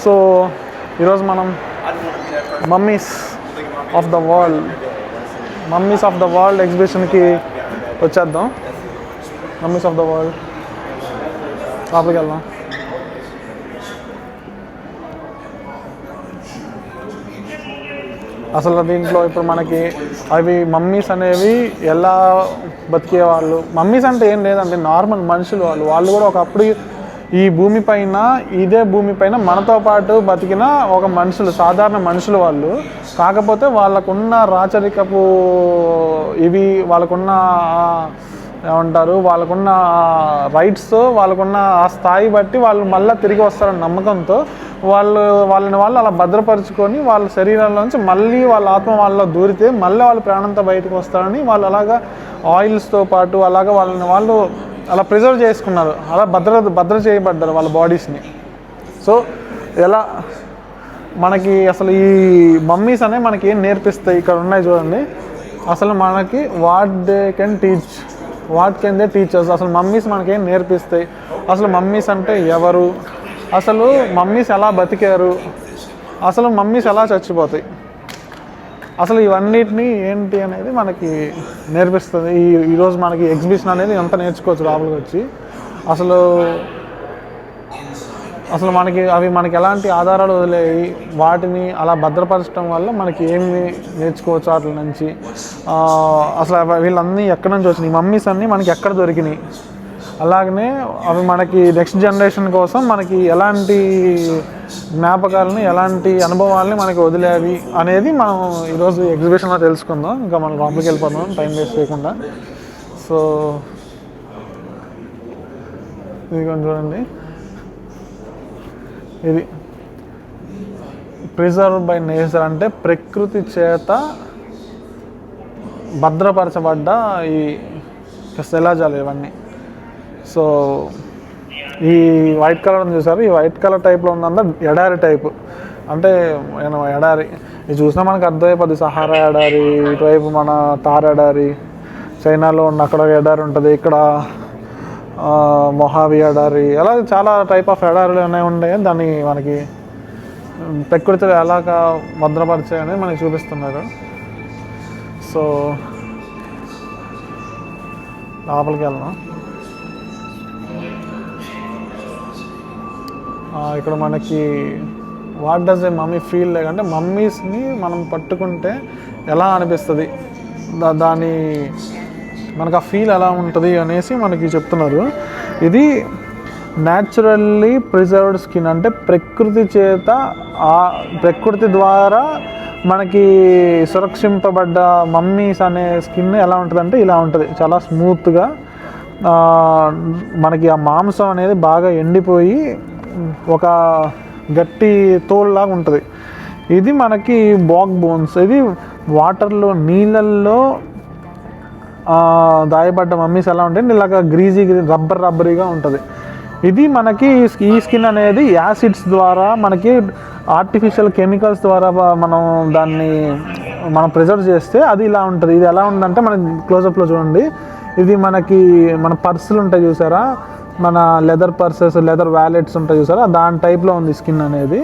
So ఈరోజు మనం mummies of the world ఎగ్జిబిషన్కి వచ్చేద్దాం. మమ్మీస్ ఆఫ్ ద వరల్డ్ లోపలికి వెళ్దాం. అసలు దీంట్లో ఇప్పుడు మనకి అవి మమ్మీస్ అనేవి ఎలా బతికేవాళ్ళు, మమ్మీస్ అంటే ఏం లేదండి, నార్మల్ మనుషులు వాళ్ళు కూడా ఒకప్పుడు ఈ భూమిపైన, ఇదే భూమిపైన మనతో పాటు బతికిన ఒక మనుషులు, సాధారణ మనుషులు వాళ్ళు. కాకపోతే వాళ్ళకున్న రాచరికపు ఇవి, వాళ్ళకున్న ఏమంటారు, వాళ్ళకున్న రైట్స్, వాళ్ళకున్న ఆ స్థాయి బట్టి వాళ్ళు మళ్ళీ తిరిగి వస్తారని నమ్మకంతో వాళ్ళని అలా భద్రపరుచుకొని వాళ్ళ శరీరంలోంచి మళ్ళీ వాళ్ళ ఆత్మ వాళ్ళలో దూరితే మళ్ళీ వాళ్ళ ప్రాణంతో బయటకు వస్తారని వాళ్ళు అలాగా ఆయిల్స్తో పాటు అలాగా వాళ్ళు అలా ప్రిజర్వ్ చేసుకున్నారు, అలా భద్ర చేయబడ్డారు వాళ్ళ బాడీస్ని. సో ఎలా మనకి అసలు ఈ మమ్మీస్ అనేవి మనకి ఏం నేర్పిస్తాయి, ఇక్కడ ఉన్నాయి చూడండి. అసలు మనకి వాట్ కెన్ దే టీచర్స్, అసలు మమ్మీస్ మనకేం నేర్పిస్తాయి, అసలు మమ్మీస్ అంటే ఎవరు, అసలు మమ్మీస్ ఎలా బతికారు, అసలు మమ్మీస్ ఎలా చచ్చిపోతాయి, అసలు ఇవన్నిటినీ ఏంటి అనేది మనకి నేర్పిస్తుంది. ఈరోజు మనకి ఎగ్జిబిషన్ అనేది ఎంత నేర్చుకోవచ్చు లోపలికి వచ్చి. అసలు మనకి ఎలాంటి ఆధారాలు వదిలేవి, వాటిని అలా భద్రపరచడం వల్ల మనకి ఏమి నేర్చుకోవచ్చు వాటి నుంచి. అసలు వీళ్ళన్నీ ఎక్కడి నుంచి వచ్చినాయి, మమ్మీస్ అన్నీ మనకి ఎక్కడ దొరికినాయి, అలాగనే అవి మనకి నెక్స్ట్ జనరేషన్ కోసం మనకి ఎలాంటి జ్ఞాపకాలని, ఎలాంటి అనుభవాలని మనకి వదిలేవి అనేది మనం ఈరోజు ఎగ్జిబిషన్లో తెలుసుకుందాం. ఇంకా మనం లోపలికి వెళ్ళిపోదాం టైం వేస్ట్ చేయకుండా. సో ఇది కొంచెం చూడండి, ఇది ప్రిజర్వ్ బై నేచర్ అంటే ప్రకృతి చేత భద్రపరచబడ్డ ఈ శిలాజాలు ఇవన్నీ. సో ఈ వైట్ కలర్ చూసారు, ఈ వైట్ కలర్ టైప్లో ఉందంతా ఎడారి టైపు, అంటే ఎడారి ఇది చూసినా మనకు అర్థమైపోద్ది. సహారా ఎడారి, ఇటువైపు మన తార్ ఎడారి, చైనాలో ఉన్న అక్కడ ఎడారి ఉంటుంది, ఇక్కడ మొహావి ఎడారి, అలా చాలా టైప్ ఆఫ్ ఎడారులు ఉన్నాయి. దాన్ని మనకి ప్రకృతిలో ఎలాగ భద్రపరిచాయని మనకి చూపిస్తున్నారు. సో లోపలికి వెళ్దాం. ఇక్కడ మనకి what does A mummy feel like అంటే మమ్మీస్ని మనం పట్టుకుంటే ఎలా అనిపిస్తుంది, దాని మనకు ఆ ఫీల్ ఎలా ఉంటుంది అనేసి మనకి చెప్తున్నారు. ఇది న్యాచురల్లీ ప్రిజర్వ్డ్ స్కిన్ అంటే ప్రకృతి ద్వారా మనకి సురక్షింపబడ్డ మమ్మీస్ అనే స్కిన్ ఎలా ఉంటుంది అంటే ఇలా ఉంటుంది, చాలా స్మూత్గా. మనకి ఆ మాంసం అనేది బాగా ఎండిపోయి ఒక గట్టి తోలులాగా ఉంటుంది. ఇది మనకి బాగ్ బోన్స్, ఇది వాటర్లో, నీళ్ళల్లో దాయబడ్డ మమ్మీస్ ఎలా ఉంటాయి, ఇలాగ రబ్బరీగా ఉంటుంది. ఇది మనకి ఈ స్కిన్ అనేది యాసిడ్స్ ద్వారా, మనకి ఆర్టిఫిషియల్ కెమికల్స్ ద్వారా మనం ప్రిజర్వ్ చేస్తే అది ఇలా ఉంటుంది. ఇది ఎలా ఉందంటే మనకి క్లోజప్లో చూడండి, ఇది మన పర్సులు ఉంటాయి చూసారా, మన లెదర్ పర్సెస్, లెదర్ వ్యాలెట్స్ ఉంటాయి చూసారా, దాని టైప్లో ఉంది స్కిన్ అనేది.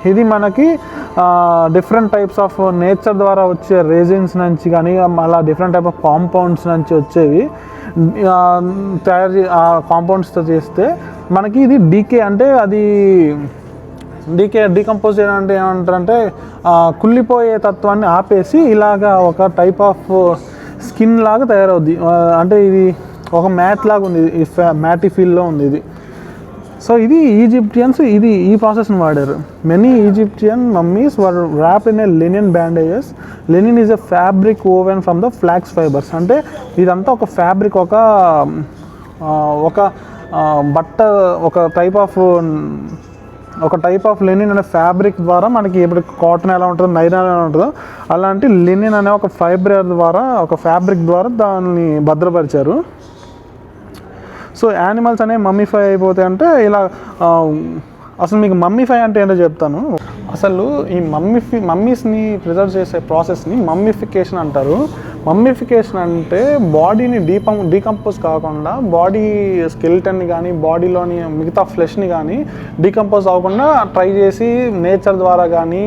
ఇది మనకి డిఫరెంట్ టైప్స్ ఆఫ్ నేచర్ ద్వారా వచ్చే రేజిన్స్ నుంచి కానీ అలా డిఫరెంట్ టైప్ ఆఫ్ కాంపౌండ్స్ నుంచి వచ్చేవి ఆ కాంపౌండ్స్తో చేస్తే మనకి ఇది డీకే అంటే అది డీకంపోజ్ చేయడం అంటే ఏమంటారంటే కుళ్ళిపోయే తత్వాన్ని ఆపేసి ఇలాగా ఒక టైప్ ఆఫ్ స్కిన్ లాగా తయారవుద్ది. అంటే ఇది ఒక మ్యాట్ లాగా ఉంది, మ్యాటీ ఫీల్లో ఉంది ఇది. సో ఇది ఈజిప్షియన్స్ ఈ ప్రాసెస్ని వాడారు. Many Egyptian mummies were wrapped in a linen bandages. Linen is a fabric woven from the flax fibres. అంటే ఇదంతా ఒక ఫ్యాబ్రిక్, ఒక బట్ట, ఒక టైప్ ఆఫ్ లెనిన్ అనే ఫ్యాబ్రిక్ ద్వారా మనకి ఇప్పుడు కాటన్ ఎలా ఉంటుందో, నైలాన్ ఎలా ఉంటుందో అలాంటి లెనిన్ అనే ఒక ఫైబర్ ద్వారా, ఒక ఫ్యాబ్రిక్ ద్వారా దాన్ని భద్రపరిచారు. సో యానిమల్స్ అనేవి మమ్మీఫై అయిపోతాయి అంటే ఇలా. అసలు మీకు మమ్మీఫై అంటే ఏంటో చెప్తాను. అసలు ఈ మమ్మీస్ని ప్రిజర్వ్ చేసే ప్రాసెస్ని మమ్మీఫికేషన్ అంటారు. మమ్మిఫికేషన్ అంటే బాడీని డీకంపోజ్ కాకుండా బాడీ స్కెలిటన్ని కానీ బాడీలోని మిగతా ఫ్లెష్ని కానీ డీకంపోజ్ అవ్వకుండా ట్రై చేసి నేచర్ ద్వారా కానీ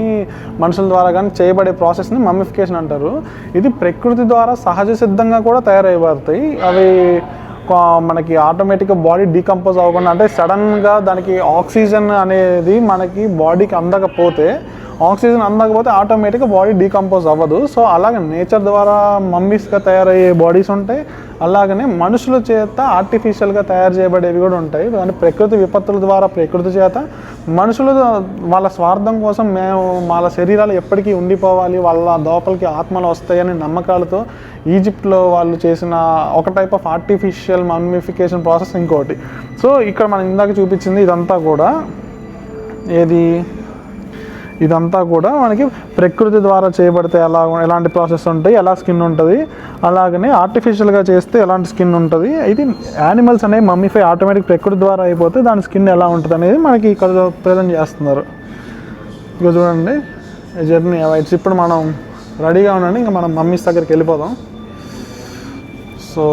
మనుషుల ద్వారా కానీ చేయబడే ప్రాసెస్ని మమ్మిఫికేషన్ అంటారు. ఇది ప్రకృతి ద్వారా సహజ సిద్ధంగా కూడా తయారైపోతాయి. అవి మనకి ఆటోమేటిక్గా బాడీ డీకంపోజ్ అవ్వకుండా, అంటే సడన్గా దానికి ఆక్సిజన్ అనేది మనకి బాడీకి అందకపోతే ఆటోమేటిక్గా బాడీ డీకంపోజ్ అవ్వదు. సో అలాగే నేచర్ ద్వారా మమ్మీస్గా తయారయ్యే బాడీస్ ఉంటాయి, అలాగనే మనుషుల చేత ఆర్టిఫిషియల్గా తయారు చేయబడేవి కూడా ఉంటాయి. కానీ ప్రకృతి విపత్తుల ద్వారా ప్రకృతి చేత మనుషులు వాళ్ళ స్వార్థం కోసం మేము వాళ్ళ శరీరాలు ఎప్పటికీ ఉండిపోవాలి, వాళ్ళ లోపలికి ఆత్మలు వస్తాయని నమ్మకాలతో ఈజిప్ట్లో వాళ్ళు చేసిన ఒక type of artificial mummification process ఇంకోటి. సో ఇక్కడ మనం ఇందాక చూపించింది ఇదంతా కూడా మనకి ప్రకృతి ద్వారా చేయబడితే ఎలాంటి ప్రాసెస్ ఉంటాయి, ఎలా స్కిన్ ఉంటుంది, అలాగనే ఆర్టిఫిషియల్గా చేస్తే ఎలాంటి స్కిన్ ఉంటుంది. ఇది యానిమల్స్ అనేవి మమ్మీఫై ఆటోమేటిక్ ప్రకృతి ద్వారా అయిపోతే దాని స్కిన్ ఎలా ఉంటుంది అనేది మనకి ఇక్కడ ప్రజెంట్ చేస్తున్నారు. ఇక చూడండి జర్నీ అవాయిడ్స్. ఇప్పుడు మనం రెడీగా ఉండండి, ఇంకా మనం మమ్మీస్ దగ్గరికి వెళ్ళిపోదాం. సో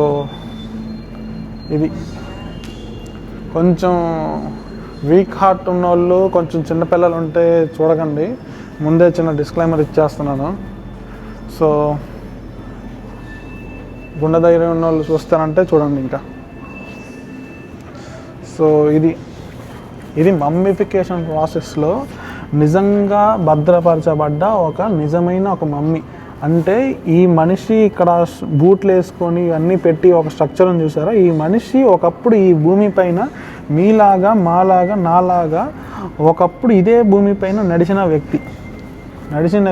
ఇది కొంచెం వీక్ హార్ట్ ఉన్న వాళ్ళు, కొంచెం చిన్నపిల్లలు ఉంటే చూడకండి, ముందే చిన్న డిస్క్లైమర్ ఇచ్చేస్తున్నాను. సో గుండె ధైర్యం ఉన్న వాళ్ళు చూస్తానంటే చూడండి ఇంకా. సో ఇది మమ్మిఫికేషన్ ప్రాసెస్లో నిజంగా భద్రపరచబడ్డ నిజమైన ఒక మమ్మీ. అంటే ఈ మనిషి ఇక్కడ బూట్లు వేసుకొని ఇవన్నీ పెట్టి ఒక స్ట్రక్చర్ని చూసారా, ఈ మనిషి ఒకప్పుడు ఈ భూమిపైన మీలాగా మాలాగా నాలాగా ఒకప్పుడు ఇదే భూమిపైన నడిచిన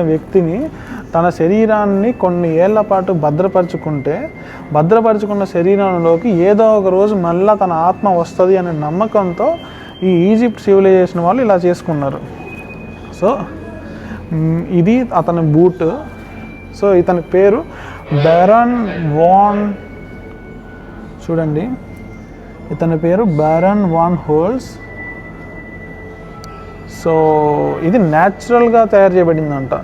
వ్యక్తిని తన శరీరాన్ని కొన్ని ఏళ్ల పాటు భద్రపరుచుకున్న శరీరంలోకి ఏదో ఒక రోజు మళ్ళీ తన ఆత్మ వస్తుంది అనే నమ్మకంతో ఈ ఈజిప్ట్ సివిలైజేషన్ వాళ్ళు ఇలా చేసుకున్నారు. సో ఇది అతని బూట్. సో ఇతని పేరు బ్యారన్ వాన్, చూడండి ఇతని పేరు బ్యారన్ వాన్ హోల్స్. సో ఇది న్యాచురల్గా తయారు చేయబడిందంట.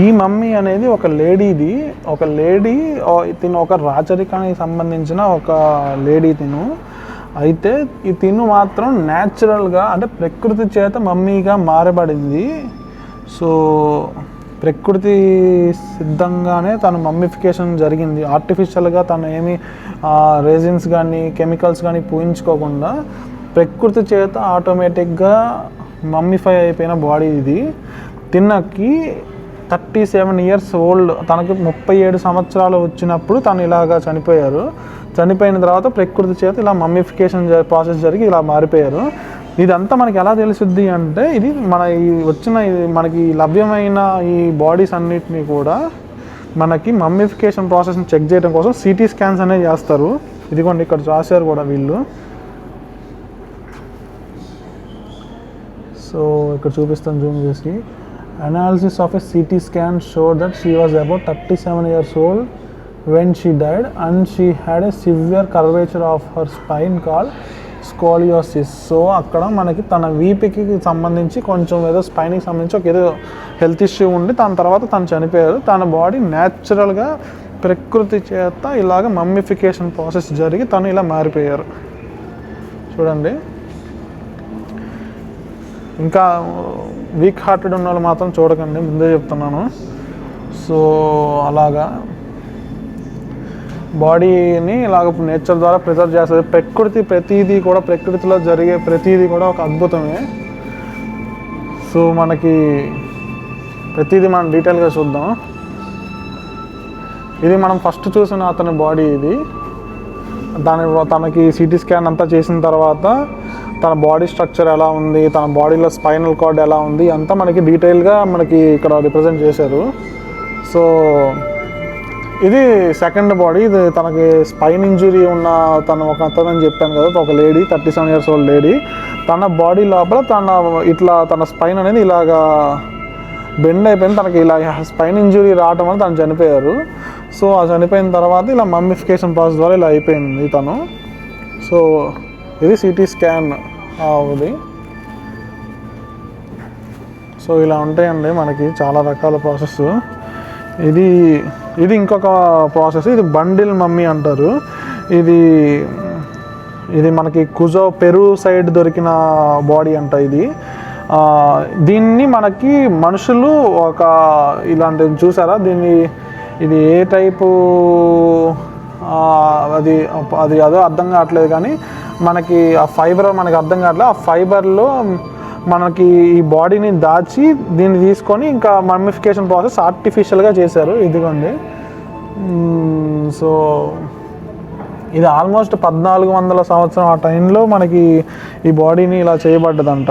ఈ మమ్మీ అనేది ఒక లేడీ తిను ఒక రాచరికానికి సంబంధించిన ఒక లేడీ అయితే తిను మాత్రం న్యాచురల్గా అంటే ప్రకృతి చేత మమ్మీగా మారబడింది. సో ప్రకృతి సిద్ధంగానే తన మమ్మిఫికేషన్ జరిగింది. ఆర్టిఫిషియల్గా తను ఏమి రెజిన్స్ కానీ కెమికల్స్ కానీ పూయించుకోకుండా ప్రకృతి చేత ఆటోమేటిక్గా మమ్మిఫై అయిపోయిన బాడీ ఇది. తిన్నకి 37 years ఓల్డ్, తనకి 37 సంవత్సరాలు వచ్చినప్పుడు తను ఇలాగా చనిపోయిన తర్వాత ప్రకృతి చేత ఇలా మమ్మిఫికేషన్ ప్రాసెస్ జరిగి ఇలా మారిపోయారు. ఇదంతా మనకి ఎలా తెలుసుద్ది అంటే ఇది మనకి లభ్యమైన ఈ బాడీస్ అన్నిటినీ కూడా మనకి మమ్మిఫికేషన్ ప్రాసెస్ని చెక్ చేయడం కోసం సిటీ స్కాన్స్ అనేవి చేస్తారు. ఇదిగోండి ఇక్కడ రాశారు కూడా వీళ్ళు. సో ఇక్కడ చూపిస్తాను జూమ్ చేసి. Analysis of a CT scan showed that she was about 37 years old when she died and she had a severe curvature of her spine called scoliosis. So అక్కడ మనకి తన వీపుకి సంబంధించి కొంచెం ఏదో స్పైన్కి సంబంధించి ఒక ఏదో హెల్త్ ఇష్యూ ఉండి తర్వాత తను చనిపోయారు. తన బాడీ న్యాచురల్గా ప్రకృతి చేత ఇలాగ మమ్మిఫికేషన్ ప్రాసెస్ జరిగి తను ఇలా మారిపోయారు. చూడండి. ఇంకా వీక్ హార్టెడ్ ఉన్న వాళ్ళు మాత్రం చూడకండి, ముందే చెప్తున్నాను. సో అలాగా బాడీని ఇలాగ నేచర్ ద్వారా ప్రిజర్వ్ చేస్తుంది. ప్రకృతిలో జరిగే ప్రతిదీ కూడా ఒక అద్భుతమే. సో మనకి ప్రతిదీ మనం డీటెయిల్గా చూద్దాం. ఇది మనం ఫస్ట్ చూసిన అతని బాడీ. ఇది తనకి సిటీ స్కాన్ అంతా చేసిన తర్వాత తన బాడీ స్ట్రక్చర్ ఎలా ఉంది, తన బాడీలో స్పైనల్ కార్డ్ ఎలా ఉంది అంతా మనకి డీటెయిల్గా మనకి ఇక్కడ రిప్రజెంట్ చేశారు. సో ఇది సెకండ్ బాడీ. ఇది తనకి స్పైన్ ఇంజురీ ఉన్న ఒక అతను చెప్పాను కదా, ఒక లేడీ 37 years ఓల్డ్ లేడీ. తన బాడీ లోపల తన స్పైన్ అనేది ఇలాగా బెండ్ అయిపోయింది. తనకి ఇలా స్పైన్ ఇంజురీ రావడం వల్ల తను చనిపోయారు. సో ఆ చనిపోయిన తర్వాత ఇలా మమ్మిఫికేషన్ ప్రాసెస్ ద్వారా ఇలా అయిపోయింది తను. సో ఇది సిటీ స్కాన్ అవుది. సో ఇలా ఉంటాయండి మనకి చాలా రకాల ప్రాసెస్. ఇది ఇంకొక ప్రాసెస్. ఇది బండిల్ మమ్మీ అంటారు. ఇది మనకి పెరు సైడ్ దొరికిన బాడీ అంట ఇది. దీన్ని మనకి మనుషులు ఒక ఇలాంటివి చూసారా, ఇది ఏ టైపు అది అదో అర్థం కావట్లేదు, కానీ మనకి ఆ ఫైబర్ మనకి అర్థం కావట్లేదు. ఆ ఫైబర్లో మనకి ఈ బాడీని దాచి దీన్ని తీసుకొని ఇంకా మమ్మిఫికేషన్ ప్రాసెస్ ఆర్టిఫిషియల్గా చేశారు. ఇదిగోండి. సో ఇది ఆల్మోస్ట్ 1400 సంవత్సరం ఆ టైంలో మనకి ఈ బాడీని ఇలా చేయబడ్డదంట.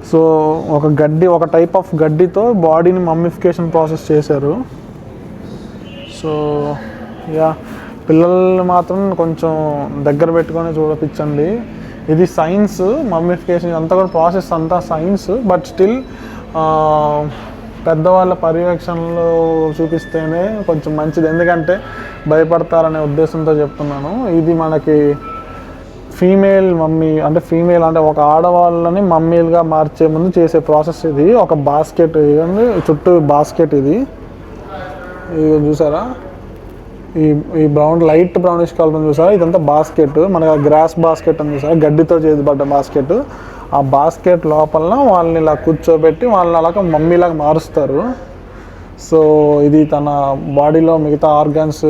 సో ఒక టైప్ ఆఫ్ గడ్డితో బాడీని మమ్మిఫికేషన్ ప్రాసెస్ చేశారు. సో పిల్లల్ని మాత్రం కొంచెం దగ్గర పెట్టుకొని చూడపించండి. ఇది సైన్స్, మమ్మిఫికేషన్ అంతా కూడా ప్రాసెస్ అంతా సైన్స్. బట్ స్టిల్ పెద్దవాళ్ళ పర్యవేక్షణలో చూపిస్తేనే కొంచెం మంచిది, ఎందుకంటే భయపడతారనే ఉద్దేశంతో చెప్తున్నాను. ఇది మనకి ఫీమేల్ మమ్మీ అంటే ఒక ఆడవాళ్ళని మమ్మీలుగా మార్చే ముందు చేసే ప్రాసెస్ ఇది. ఒక బాస్కెట్ ఇదండి, చుట్టూ బాస్కెట్ ఇది చూసారా, ఈ లైట్ బ్రౌనిష్ కలర్ ఉంది చూసారా, ఇదంతా బాస్కెట్. మనకి గ్రాస్ బాస్కెట్ ఉంది చూసారా, గడ్డితో చేయబడ్డ బాస్కెట్. ఆ బాస్కెట్ లోపల వాళ్ళని ఇలా కూర్చోబెట్టి వాళ్ళని అలాగ మమ్మీలాగా మారుస్తారు. సో ఇది తన బాడీలో మిగతా ఆర్గన్స్,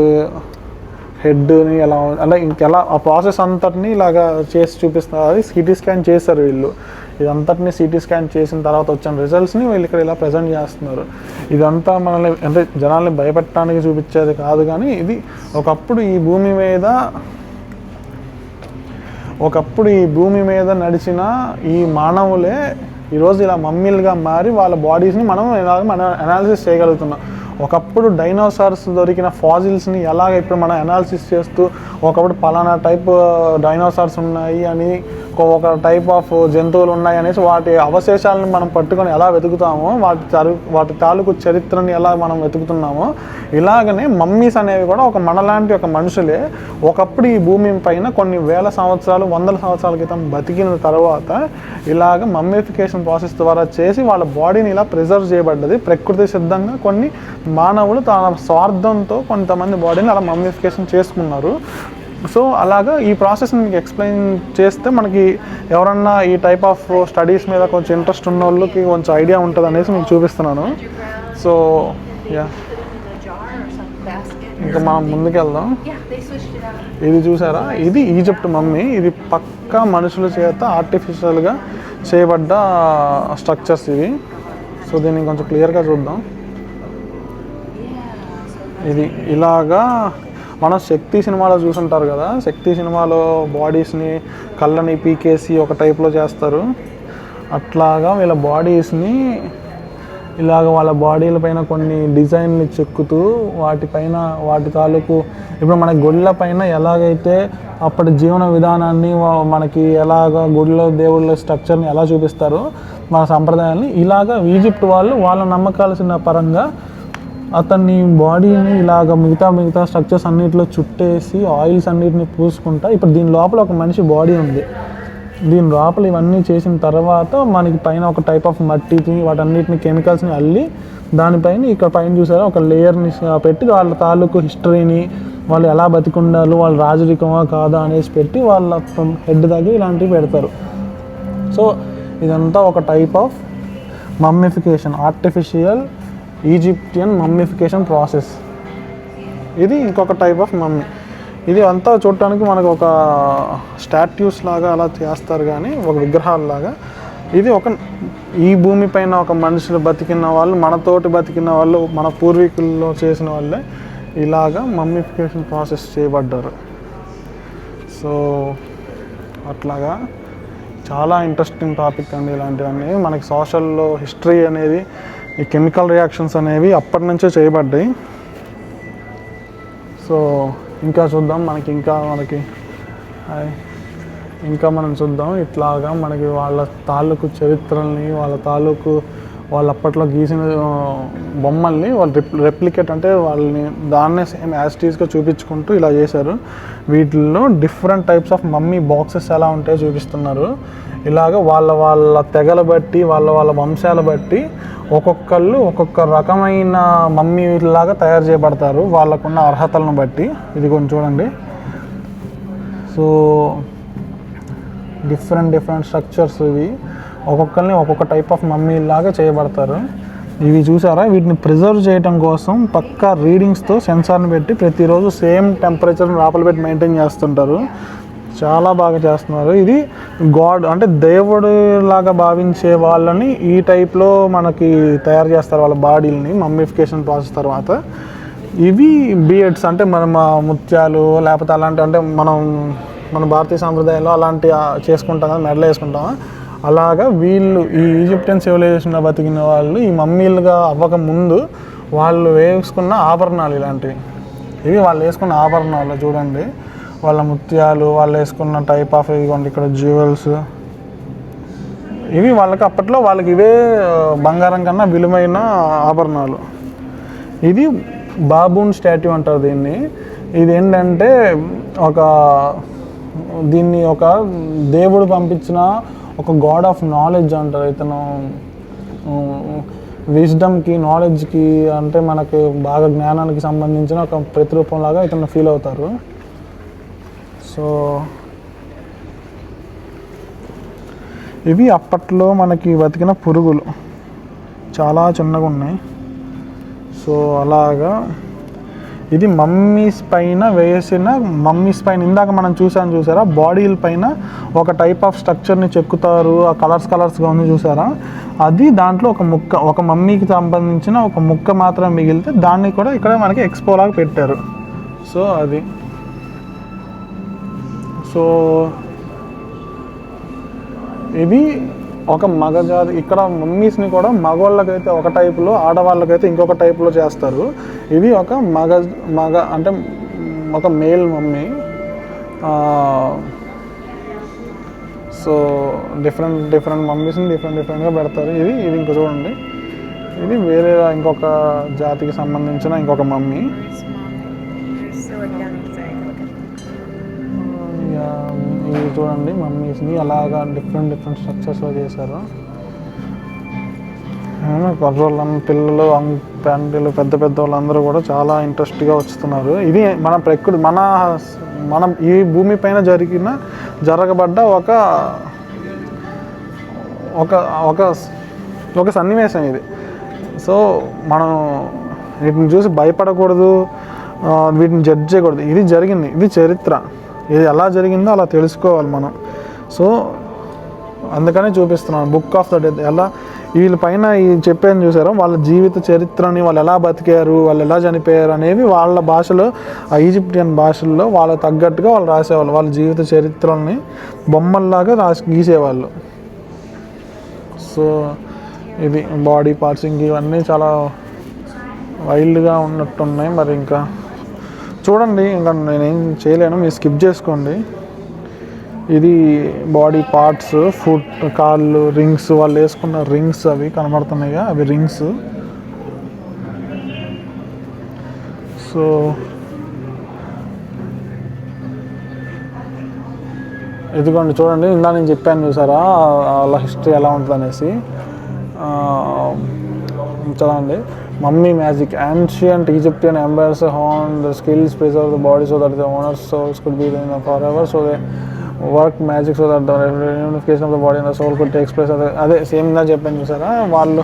హెడ్ని ఎలా అంటే ఇంకెలా ఆ ప్రాసెస్ అంతటిని ఇలాగా చేసి చూపిస్తారు. అది సిటీ స్కాన్ చేశారు వీళ్ళు. ఇదంతటిని సిటీ స్కాన్ చేసిన తర్వాత వచ్చిన రిజల్ట్స్ని వీళ్ళు ఇక్కడ ఇలా ప్రజెంట్ చేస్తున్నారు. ఇదంతా మనల్ని అంటే జనాల్ని భయపెట్టడానికి చూపించేది కాదు, కానీ ఇది ఒకప్పుడు ఈ భూమి మీద నడిచిన ఈ మానవులే ఈరోజు ఇలా మమ్మీలుగా మారి వాళ్ళ బాడీస్ని మనం అనాలిసిస్ చేయగలుగుతున్నాం. ఒకప్పుడు డైనోసార్స్ దొరికిన ఫాజిల్స్ని ఎలాగ ఇప్పుడు మనం అనాలిసిస్ చేస్తూ ఒకప్పుడు పలానా టైప్ డైనోసార్స్ ఉన్నాయి అని, ఒక టైప్ ఆఫ్ జంతువులు ఉన్నాయి అనేసి వాటి అవశేషాలను మనం పట్టుకొని ఎలా వెతుకుతామో, వాటి తాలూకు చరిత్రని ఎలా మనం వెతుకుతున్నామో, ఇలాగనే మమ్మీస్ అనేవి కూడా మనలాంటి ఒక మనుషులే ఒకప్పుడు ఈ భూమి పైన కొన్ని వేల సంవత్సరాలు, వందల సంవత్సరాల క్రితం బతికిన తర్వాత ఇలాగ మమ్మీఫికేషన్ ప్రాసెస్ ద్వారా చేసి వాళ్ళ బాడీని ఇలా ప్రిజర్వ్ చేయబడ్డది. ప్రకృతి సిద్ధంగా కొన్ని మానవులు తన స్వార్థంతో కొంతమంది బాడీని అలా మమ్మీఫికేషన్ చేసుకున్నారు. సో అలాగా ఈ ప్రాసెస్ని మీకు ఎక్స్ప్లెయిన్ చేస్తే మనకి ఎవరన్నా ఈ టైప్ ఆఫ్ స్టడీస్ మీద కొంచెం ఇంట్రెస్ట్ ఉన్న వాళ్ళకి కొంచెం ఐడియా ఉంటుంది అనేసి మీకు చూపిస్తున్నాను. సో ఇంకా మనం ముందుకెళ్దాం. ఇది చూసారా, ఇది ఈజిప్ట్ మమ్మీ. ఇది పక్కా మనుషుల చేత ఆర్టిఫిషియల్గా చేయబడ్డ స్ట్రక్చర్స్ ఇవి. సో దీన్ని కొంచెం క్లియర్గా చూద్దాం. ఇది ఇలాగా మనం శక్తి సినిమాలో చూసుంటారు కదా, శక్తి సినిమాలో బాడీస్ని కళ్ళని పీకేసి ఒక టైప్లో చేస్తారు. అట్లాగా వీళ్ళ బాడీస్ని ఇలాగ వాళ్ళ బాడీల పైన కొన్ని డిజైన్లు చెక్కుతూ వాటి తాలూకు ఇప్పుడు మన గుళ్ళ పైన ఎలాగైతే అప్పటి జీవన విధానాన్ని మనకి ఎలాగ గుడిలో దేవుళ్ళ స్ట్రక్చర్ని ఎలా చూపిస్తారో మన సంప్రదాయాన్ని, ఇలాగ ఈజిప్ట్ వాళ్ళ నమ్మకాల్సిన పరంగా అతన్ని బాడీని ఇలాగ మిగతా స్ట్రక్చర్స్ అన్నిటిలో చుట్టేసి ఆయిల్స్ అన్నిటిని పూసుకుంటా. ఇప్పుడు దీని లోపల ఒక మనిషి బాడీ ఉంది. దీని లోపల ఇవన్నీ చేసిన తర్వాత మనకి పైన ఒక టైప్ ఆఫ్ మట్టిని వాటన్నిటిని కెమికల్స్ని అల్లి దానిపైన ఇక్కడ పైన చూసారా ఒక లేయర్ని పెట్టి వాళ్ళ తాలూకు హిస్టరీని, వాళ్ళు ఎలా బతికుండాలి, వాళ్ళు రాజరికమా కాదా అనేసి పెట్టి వాళ్ళ హెడ్ దగ్గర ఇలాంటివి పెడతారు. సో ఇదంతా ఒక type of mummification, artificial Egyptian mummification process. ఇది ఇంకొక టైప్ ఆఫ్ మమ్మీ. ఇది అంతా చూడటానికి మనకు ఒక స్టాట్యూస్ లాగా అలా చేస్తారు, కానీ ఒక విగ్రహాలలాగా. ఇది ఈ భూమి పైన ఒక మనుషులు బతికిన వాళ్ళు, మనతోటి బతికిన వాళ్ళు, మన పూర్వీకుల్లో చేసిన వాళ్ళే ఇలాగా మమ్మిఫికేషన్ ప్రాసెస్ చేయబడ్డారు. సో అట్లాగా చాలా ఇంట్రెస్టింగ్ టాపిక్ అండి ఇలాంటివన్నీ. మనకి సోషల్లో హిస్టరీ అనేది, ఈ కెమికల్ రియాక్షన్స్ అనేవి అప్పటి నుంచే చేయబడ్డాయి. సో ఇంకా చూద్దాం, ఇంకా మనం చూద్దాం. ఇట్లాగా మనకి వాళ్ళ తాలూకు చరిత్రల్ని, వాళ్ళ అప్పట్లో గీసిన బొమ్మల్ని వాళ్ళు రెప్లికేట్ అంటే వాళ్ళని దాన్నే సేమ్ యాస్టీస్గా చూపించుకుంటూ ఇలా చేశారు. వీటిల్లో different types of mummy boxes ఎలా ఉంటాయో చూపిస్తున్నారు. ఇలాగ వాళ్ళ తెగల బట్టి, వాళ్ళ వంశాల బట్టి ఒక్కొక్కళ్ళు ఒక్కొక్క రకమైన మమ్మీ లాగా తయారు చేయబడతారు వాళ్ళకున్న అర్హతలను బట్టి. ఇది కొంచెం చూడండి. సో డిఫరెంట్ స్ట్రక్చర్స్ ఇవి. ఒక్కొక్కరిని ఒక్కొక్క టైప్ ఆఫ్ మమ్మీ లాగా చేయబడతారు. ఇవి చూసారా, వీటిని ప్రిజర్వ్ చేయడం కోసం పక్కా రీడింగ్స్తో సెన్సార్ని పెట్టి ప్రతిరోజు సేమ్ టెంపరేచర్ని లోపల పెట్టి మెయింటైన్ చేస్తుంటారు. చాలా బాగా చేస్తున్నారు. ఇది గాడ్ అంటే దేవుడు లాగా భావించే వాళ్ళని ఈ టైప్లో మనకి తయారు చేస్తారు వాళ్ళ బాడీలని మమ్మీఫికేషన్ ప్రాసెస్ తర్వాత. ఇవి బియడ్స్ అంటే మనం ముత్యాలు లేకపోతే అలాంటి అంటే మన భారతీయ సాంప్రదాయంలో అలాంటి చేసుకుంటాం కదా, మెడలో వేసుకుంటాం. అలాగా వీళ్ళు ఈ ఈజిప్షియన్ సివిలైజేషన్లో బతికిన వాళ్ళు ఈ మమ్మీలుగా అవ్వక ముందు వాళ్ళు వేసుకున్న ఆభరణాలు ఇలాంటివి. ఇవి వాళ్ళు వేసుకున్న ఆభరణాలు చూడండి. వాళ్ళ ముత్యాలు, వాళ్ళు వేసుకున్న టైప్ ఆఫ్ ఇవ్వండి ఇక్కడ జ్యువెల్స్. ఇవి వాళ్ళకి అప్పట్లో వాళ్ళకి ఇవే బంగారం కన్నా విలువైన ఆభరణాలు. ఇది బాబూన్ స్టాట్యూ అంటారు దీన్ని. ఇది ఏంటంటే దీన్ని ఒక దేవుడు పంపించిన ఒక గాడ్ ఆఫ్ నాలెడ్జ్ అంటారు. ఇతను విజ్డమ్కి, నాలెడ్జ్కి అంటే మనకి బాగా జ్ఞానానికి సంబంధించిన ఒక ప్రతిరూపంలాగా ఇతను ఫీల్ అవుతారు. సో ఇవి అప్పట్లో మనకి బతికిన పురుగులు, చాలా చిన్నగా ఉన్నాయి. సో అలాగా ఇది మమ్మీస్ పైన ఇందాక మనం చూసారా బాడీల పైన ఒక టైప్ ఆఫ్ స్ట్రక్చర్ని చెక్కుతారు, ఆ కలర్స్గా ఉంది చూసారా, అది దాంట్లో ఒక మమ్మీకి సంబంధించిన ఒక ముక్క మాత్రం మిగిలితే దాన్ని కూడా ఇక్కడ మనకి ఎక్స్పోలాగా పెట్టారు. సో అది ఇది ఒక మగజాతి. ఇక్కడ మమ్మీస్ని కూడా మగవాళ్ళకైతే ఒక టైపులో, ఆడవాళ్ళకైతే ఇంకొక టైపులో చేస్తారు. ఇది ఒక మగ అంటే ఒక మేల్ మమ్మీ. సో డిఫరెంట్ మమ్మీస్ని డిఫరెంట్గా పెడతారు. ఇది ఇంకో చూడండి, ఇది వేరే ఇంకొక జాతికి సంబంధించిన ఇంకొక మమ్మీ. ఇవి చూడండి మమ్మీస్ని అలాగా డిఫరెంట్ స్ట్రక్చర్స్లో చేశారు. కుర్రోళ్ళ పిల్లలు, పెంటలు, పెద్ద వాళ్ళందరూ కూడా చాలా ఇంట్రెస్ట్గా వస్తున్నారు. ఇది మన ప్రకృతి, మన ఈ భూమి పైన జరగబడ్డ ఒక సన్నివేశం ఇది. సో మనం వీటిని చూసి భయపడకూడదు, వీటిని జడ్జ్ చేయకూడదు. ఇది జరిగింది, ఇది చరిత్ర. ఇది ఎలా జరిగిందో అలా తెలుసుకోవాలి మనం. సో అందుకనే చూపిస్తున్నాను బుక్ ఆఫ్ ద డెత్. ఎలా వీళ్ళ పైన చెప్పాను చూసారో, వాళ్ళ జీవిత చరిత్రని, వాళ్ళు ఎలా బతికారు, వాళ్ళు ఎలా చనిపోయారు అనేవి వాళ్ళ భాషలో, ఆ ఈజిప్టియన్ భాషల్లో వాళ్ళకి తగ్గట్టుగా వాళ్ళు రాసేవాళ్ళు. వాళ్ళ జీవిత చరిత్రల్ని బొమ్మల్లాగా గీసేవాళ్ళు. సో ఇది బాడీ పార్ట్స్ ఇవన్నీ చాలా వైల్డ్గా ఉన్నట్టున్నాయి. మరి ఇంకా చూడండి, ఇంకా నేనేం చేయలేను, మీరు స్కిప్ చేసుకోండి. ఇది బాడీ పార్ట్స్, ఫుట్, కాళ్ళు, రింగ్స్, వాళ్ళు వేసుకున్న రింగ్స్ అవి కనబడుతున్నాయిగా, అవి రింగ్స్. సో ఇదిగోండి చూడండి, ఇందా నేను చెప్పాను చూసారా వాళ్ళ హిస్టరీ ఎలా ఉంటుంది అనేసి. చదవండి. Mummy magic. Ancient Egyptian empires honed the skills, preserved the body so that the owner's souls could be there forever. So they worked magic so that the reunification of the body and the soul could take place. అదే సేమ్గా చెప్పాను చూసారా, వాళ్ళు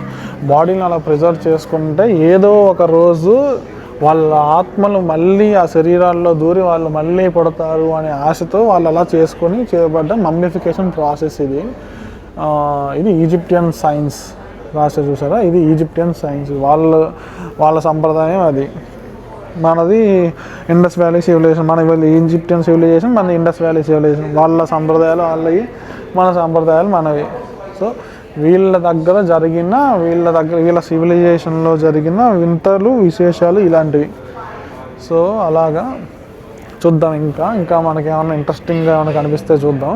బాడీని అలా preserve చేసుకుంటే ఏదో ఒక రోజు వాళ్ళ ఆత్మలు మళ్ళీ ఆ శరీరాల్లో దూరి వాళ్ళు మళ్ళీ పుడతారు అనే ఆశతో వాళ్ళు అలా చేసుకొని చేయబడ్డ మమ్మీఫికేషన్ ప్రాసెస్ ఇది. ఇది ఈజిప్టియన్ సైన్స్ రాసే చూసారా, ఇది ఈజిప్టియన్ సైన్స్. వాళ్ళ సంప్రదాయం అది. మనది ఇండస్ వ్యాలీ సివిలైజేషన్. మన ఈజిప్టియన్ సివిలైజేషన్, మన ఇండస్ వ్యాలీ సివిలైజేషన్. వాళ్ళ సంప్రదాయాలు వాళ్ళవి, మన సంప్రదాయాలు మనవి. సో వీళ్ళ సివిలైజేషన్లో జరిగిన వింతలు, విశేషాలు ఇలాంటివి. సో అలాగా చూద్దాం. ఇంకా మనకి ఏమన్నా ఇంట్రెస్టింగ్గా ఏమైనా కనిపిస్తే చూద్దాం.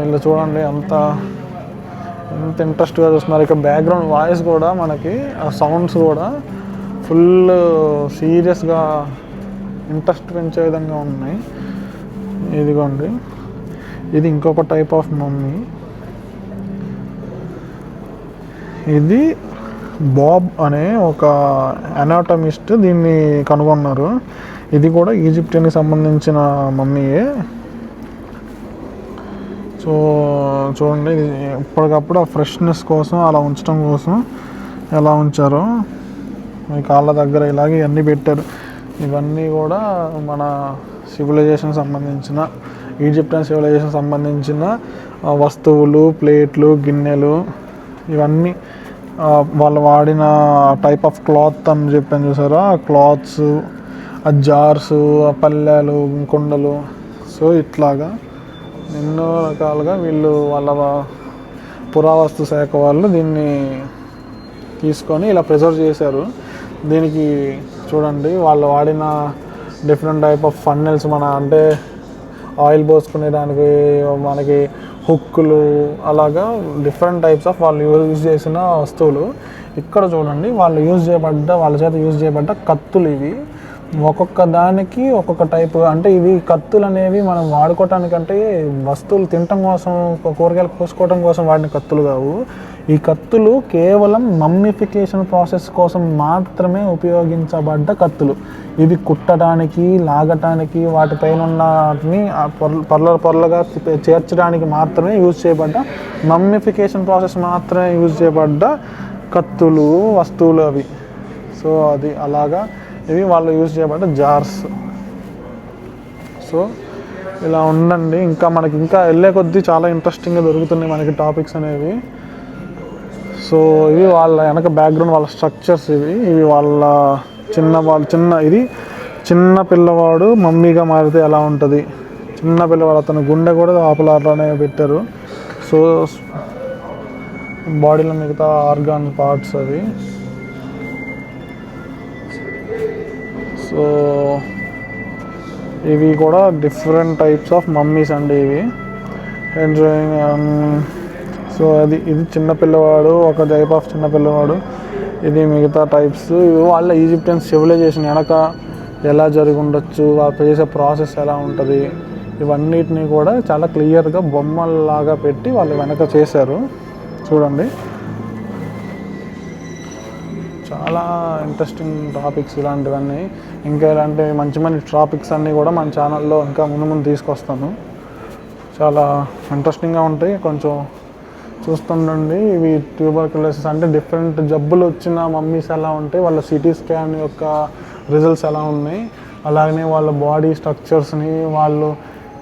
ఇలా చూడండి ఎంత ఇంట్రెస్ట్గా చూస్తున్నారు. ఇక బ్యాక్గ్రౌండ్ వాయిస్ కూడా మనకి, ఆ సౌండ్స్ కూడా ఫుల్ సీరియస్గా ఇంట్రెస్ట్ పెంచే విధంగా ఉన్నాయి. ఇదిగోండి, ఇది ఇంకొక టైప్ ఆఫ్ మమ్మీ. ఇది బాబ్ అనే ఒక అనాటమిస్ట్ దీన్ని కనుగొన్నారు. ఇది కూడా ఈజిప్ట్కి సంబంధించిన మమ్మీయే. సో చూడండి, ఇప్పటికప్పుడు ఆ ఫ్రెష్నెస్ కోసం అలా ఉంచడం కోసం ఎలా ఉంచారో, మీ కాళ్ళ దగ్గర ఇలాగే ఇవన్నీ పెట్టారు. ఇవన్నీ కూడా మన సివిలైజేషన్ సంబంధించిన, ఈజిప్టియన్ సివిలైజేషన్ సంబంధించిన వస్తువులు, ప్లేట్లు, గిన్నెలు, ఇవన్నీ వాళ్ళు వాడిన టైప్ ఆఫ్ క్లాత్ అని చెప్పాను చూసారా, ఆ క్లాత్స్, ఆ జార్స్, ఆ పల్లెలు, కుండలు. సో ఇట్లాగా ఎన్నో రకాలుగా వీళ్ళు వాళ్ళ పురావస్తు శాఖ వాళ్ళు దీన్ని తీసుకొని ఇలా ప్రిజర్వ్ చేశారు. దీనికి చూడండి, వాళ్ళు వాడిన డిఫరెంట్ టైప్ ఆఫ్ ఫన్నెల్స్, మన అంటే ఆయిల్ పోసుకునే దానికి మనకి హుక్కులు, అలాగా డిఫరెంట్ టైప్స్ ఆఫ్ వాళ్ళు యూజ్ చేసిన వస్తువులు. ఇక్కడ చూడండి, వాళ్ళ చేత యూజ్ చేయబడ్డ కత్తులు ఇవి. ఒక్కొక్క దానికి ఒక్కొక్క టైప్, అంటే ఇవి కత్తులు అనేవి మనం వాడుకోవటానికంటే వస్తువులు తినటం కోసం, కూరగాయలు కోసుకోవడం కోసం వాడిన కత్తులు కావు. ఈ కత్తులు కేవలం మమ్మిఫికేషన్ ప్రాసెస్ కోసం మాత్రమే ఉపయోగించబడ్డ కత్తులు. ఇవి కుట్టడానికి, లాగటానికి, వాటిపైన ఉన్నని పొరలుగా చేర్చడానికి మాత్రమే యూజ్ చేయబడ్డ, మమ్మిఫికేషన్ ప్రాసెస్ మాత్రమే యూజ్ చేయబడ్డ కత్తులు, వస్తువులు అవి. సో అది అలాగా ఇవి వాళ్ళు యూజ్ చేయబడ్డ జార్స్. సో ఇలా ఉండండి, ఇంకా మనకి ఇంకా వెళ్ళే కొద్దీ చాలా ఇంట్రెస్టింగ్గా దొరుకుతున్నాయి మనకి టాపిక్స్ అనేవి. సో ఇవి వాళ్ళ వెనక బ్యాక్గ్రౌండ్, వాళ్ళ స్ట్రక్చర్స్ ఇవి వాళ్ళ ఇది చిన్న పిల్లవాడు మమ్మీగా మారితే ఎలా ఉంటుంది, చిన్న పిల్లవాడు అతను గుండె కూడా ఆపలాటనే పెట్టారు. సో బాడీలో మిగతా ఆర్గాన్ పార్ట్స్ అవి. సో ఇవి కూడా డిఫరెంట్ టైప్స్ ఆఫ్ మమ్మీస్ అండి ఇవి. సో ఇది చిన్నపిల్లవాడు, ఒక టైప్ ఆఫ్ చిన్నపిల్లవాడు. ఇది మిగతా టైప్స్. ఇవి వాళ్ళ ఈజిప్టియన్ సివిలైజేషన్ వెనక ఎలా జరిగి ఉండొచ్చు, వాళ్ళు చేసే ప్రాసెస్ ఎలా ఉంటుంది, ఇవన్నిటిని కూడా చాలా క్లియర్గా బొమ్మల్లాగా పెట్టి వాళ్ళు వెనక చేశారు. చూడండి, చాలా ఇంట్రెస్టింగ్ టాపిక్స్ ఇలాంటివన్నీ. ఇంకా ఇలాంటి మంచి మంచి టాపిక్స్ అన్నీ కూడా మన ఛానల్లో ఇంకా ముందు తీసుకొస్తాను. చాలా ఇంట్రెస్టింగ్గా ఉంటాయి, కొంచెం చూస్తుండండి. ఇవి ట్యూబర్క్యులోసిస్ అంటే డిఫరెంట్ జబ్బులు వచ్చిన మమ్మీస్ ఎలా ఉంటాయి, వాళ్ళ సిటీ స్కాన్ యొక్క రిజల్ట్స్ ఎలా ఉన్నాయి, అలాగనే వాళ్ళ బాడీ స్ట్రక్చర్స్ని, వాళ్ళు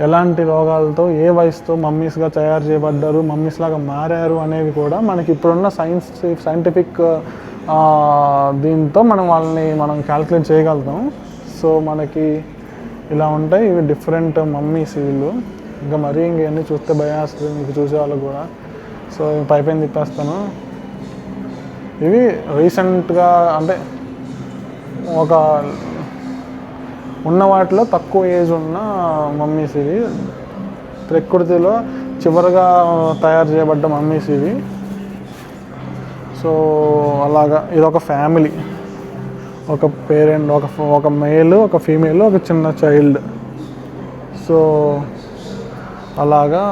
ఎలాంటి రోగాలతో ఏ వయసుతో మమ్మీస్గా తయారు చేయబడ్డారు, మమ్మీస్ లాగా మారారు అనేవి కూడా మనకి ఇప్పుడున్న సైంటిఫిక్ దీంతో మనం క్యాల్కులేట్ చేయగలుగుతాం. సో మనకి ఇలా ఉంటాయి ఇవి డిఫరెంట్ మమ్మీస్ వీళ్ళు. ఇంకా మరీ ఇంకన్నీ చూస్తే భయాస్తుంది మీకు చూసే వాళ్ళకు కూడా. సో పైపైన తిప్పేస్తాను. ఇవి రీసెంట్గా అంటే ఒక ఉన్న వాటిలో తక్కువ ఏజ్ ఉన్న మమ్మీస్ ఇవి, ప్రకృతిలో చివరిగా తయారు చేయబడ్డ మమ్మీస్ ఇవి. సో అలాగా ఇదొక ఫ్యామిలీ, ఒక పేరెంట్, ఒక మేల్, ఒక ఫీమేల్, ఒక చిన్న చైల్డ్. సో అలాగా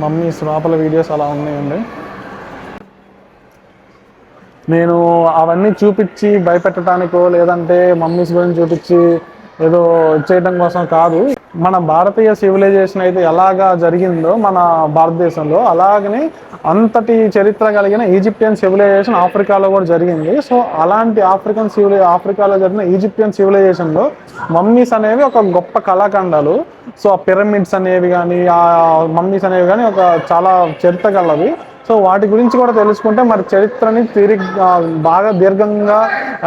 మమ్మీస్ లోపల వీడియోస్ అలా ఉన్నాయండి. నేను అవన్నీ చూపించి భయపెట్టడానికో లేదంటే మమ్మీస్ గురించి చూపించి ఏదో చేయడం కోసం కాదు. మన భారతీయ సివిలైజేషన్ అయితే ఎలాగా జరిగిందో మన భారతదేశంలో, అలాగనే అంతటి చరిత్ర కలిగిన ఈజిప్టియన్ సివిలైజేషన్ ఆఫ్రికాలో కూడా జరిగింది. సో అలాంటి ఆఫ్రికాలో జరిగిన ఈజిప్టియన్ సివిలైజేషన్లో మమ్మీస్ అనేవి ఒక గొప్ప కళాఖండాలు. సో ఆ పిరమిడ్స్ అనేవి కానీ, ఆ మమ్మీస్ అనేవి కానీ ఒక చాలా చరిత్ర గలవి. సో వాటి గురించి కూడా తెలుసుకుంటే మరి చరిత్రని బాగా దీర్ఘంగా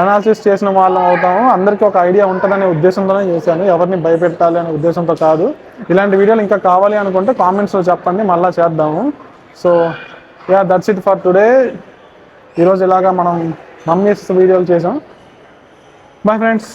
అనాలిసిస్ చేసిన వాళ్ళం అవుతాము. అందరికీ ఒక ఐడియా ఉంటుందనే ఉద్దేశంతోనే చేశాను, ఎవరిని భయపెట్టాలి అనే ఉద్దేశంతో కాదు. ఇలాంటి వీడియోలు ఇంకా కావాలి అనుకుంటే కామెంట్స్లో చెప్పండి, మళ్ళీ చేద్దాము. So that's it for today. ఈరోజు ఇలాగా మనం మమ్మీస్ వీడియోలు చేసాం. Bye friends.